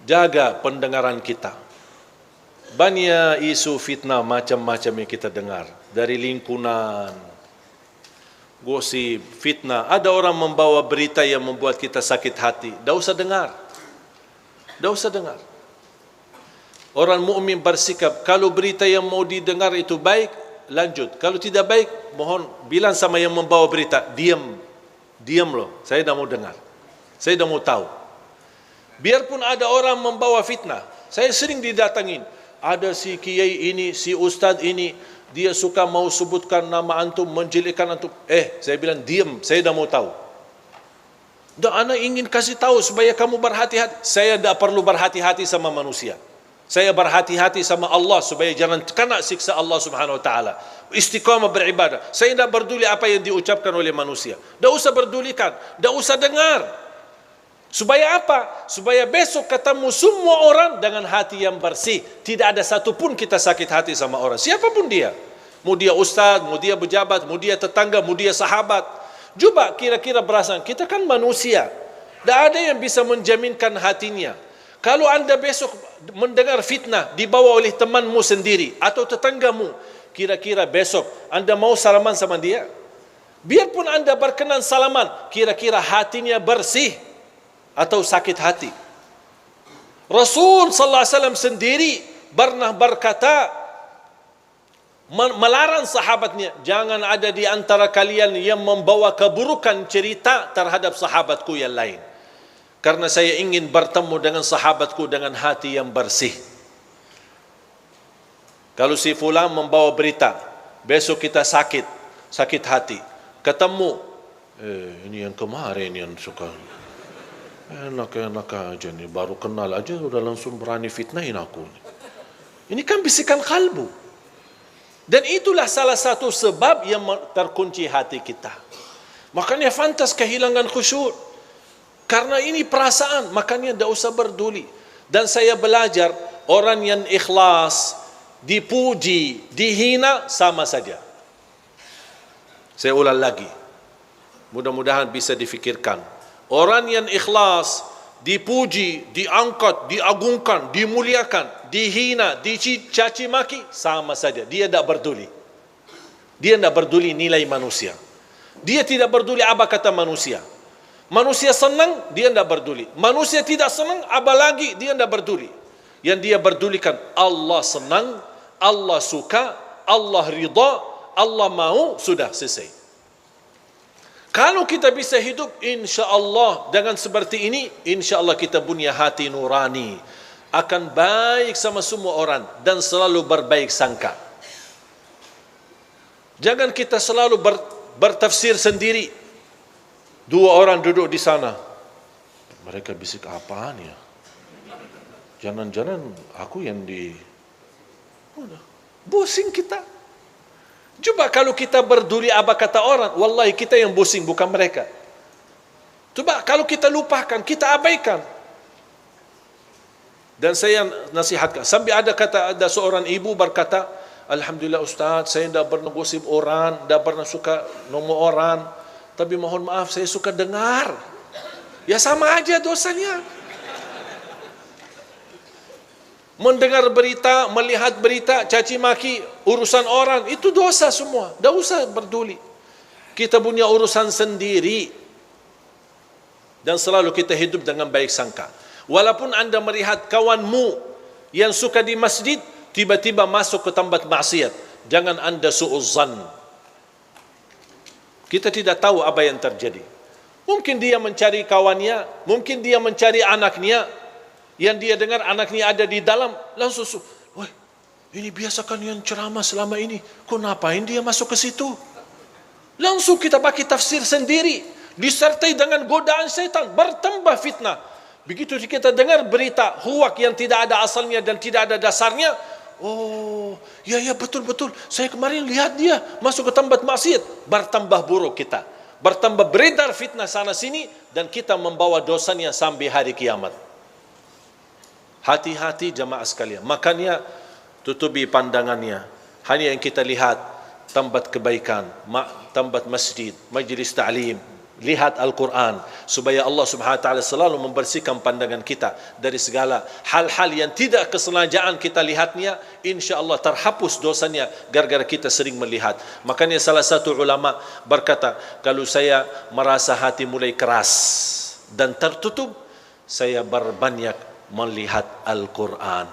jaga pendengaran kita. Banyak isu fitnah macam-macam yang kita dengar. Dari lingkungan, gosip, fitnah. Ada orang membawa berita yang membuat kita sakit hati. Dah usah dengar. Dah usah dengar. Orang mukmin bersikap, kalau berita yang mau didengar itu baik, lanjut. Kalau tidak baik, mohon bilang sama yang membawa berita, diam. Diam loh, saya dah mau dengar. Saya dah mau tahu. Biarpun ada orang membawa fitnah, saya sering didatangin. Ada si kiai ini, si ustaz ini, dia suka mau sebutkan nama antum, menjelekkan antum. Saya bilang diam, saya dah mau tahu. Dan ana ingin kasih tahu supaya kamu berhati-hati. Saya tak perlu berhati-hati sama manusia. Saya berhati-hati sama Allah supaya jangan kena siksa Allah Subhanahu wa taala. Istiqamah beribadah. Saya tidak peduli apa yang diucapkan oleh manusia. Tak usah pedulikan, tak usah dengar. Supaya apa? Supaya besok ketemu semua orang dengan hati yang bersih. Tidak ada satu pun kita sakit hati sama orang. Siapapun dia. Mau dia ustaz, mau dia pejabat, mau dia tetangga, mau dia sahabat. Coba kira-kira perasaan. Kita kan manusia. Tak ada yang bisa menjaminkan hatinya. Kalau anda besok mendengar fitnah dibawa oleh temanmu sendiri atau tetanggamu, kira-kira besok anda mau salaman sama dia? Biarpun anda berkenan salaman, kira-kira hatinya bersih atau sakit hati? Rasul sallallahu alaihi wasallam sendiri pernah berkata, melarang sahabatnya, jangan ada di antara kalian yang membawa keburukan cerita terhadap sahabatku yang lain. Karena saya ingin bertemu dengan sahabatku dengan hati yang bersih. Kalau si fulan membawa berita, besok kita sakit hati. Ketemu, ini yang kemarin yang suka, enak-enak aja nih, baru kenal aja udah langsung berani fitnahin aku. Ini kan bisikan kalbu. Dan itulah salah satu sebab yang terkunci hati kita. Makanya fantas kehilangan khusyuk. Karena ini perasaan, makanya tidak usah peduli. Dan saya belajar, orang yang ikhlas, dipuji, dihina, sama saja. Saya ulang lagi. Mudah-mudahan bisa difikirkan. Orang yang ikhlas, dipuji, diangkat, diagungkan, dimuliakan, dihina, dicaci maki, sama saja. Dia tidak peduli. Dia tidak peduli nilai manusia. Dia tidak peduli apa kata manusia. Manusia senang, dia tidak peduli. Manusia tidak senang, apalagi dia tidak peduli. Yang dia pedulikan, Allah senang, Allah suka, Allah ridha, Allah mau, sudah selesai. Kalau kita bisa hidup, insya Allah dengan seperti ini, insya Allah kita punya hati nurani, akan baik sama semua orang dan selalu berbaik sangka. Jangan kita selalu bertafsir sendiri. Dua orang duduk di sana, mereka bisik apaan ya? Jangan-jangan aku yang pusing kita. Coba kalau kita peduli apa kata orang, wallahi kita yang pusing, bukan mereka. Coba kalau kita lupakan, kita abaikan. Dan saya nasihatkan, sampai ada seorang ibu berkata, alhamdulillah Ustaz, saya tidak pernah gosip orang, tidak pernah suka nomor orang. Tapi mohon maaf, saya suka dengar. Ya sama aja dosanya. Mendengar berita, melihat berita, caci maki, urusan orang, itu dosa semua. Tak usah peduli. Kita punya urusan sendiri. Dan selalu kita hidup dengan baik sangka. Walaupun anda melihat kawanmu yang suka di masjid, tiba-tiba masuk ke tempat maksiat, jangan anda su'uzzan. Kita tidak tahu apa yang terjadi. Mungkin dia mencari kawannya, mungkin dia mencari anaknya, yang dia dengar anaknya ada di dalam, langsung, wah, ini biasakan yang ceramah selama ini, kok ngapain dia masuk ke situ? Langsung kita pakai tafsir sendiri, disertai dengan godaan setan, bertambah fitnah. Begitu kita dengar berita huwak yang tidak ada asalnya dan tidak ada dasarnya, oh, ya betul. Saya kemarin lihat dia masuk ke tempat maksiat. Bertambah buruk kita. Bertambah beredar fitnah sana sini. Dan kita membawa dosanya sampai hari kiamat. Hati-hati jamaah sekalian. Makanya tutupi pandangannya. Hanya yang kita lihat tempat kebaikan, tempat masjid, majlis ta'lim, lihat Al-Quran, supaya Allah Subhanahu Wa Taala selalu membersihkan pandangan kita dari segala hal-hal yang tidak kesengajaan kita lihatnya. Insya-Allah terhapus dosanya gara-gara kita sering melihat. Makanya salah satu ulama berkata, kalau saya merasa hati mulai keras dan tertutup, saya berbanyak melihat Al-Quran.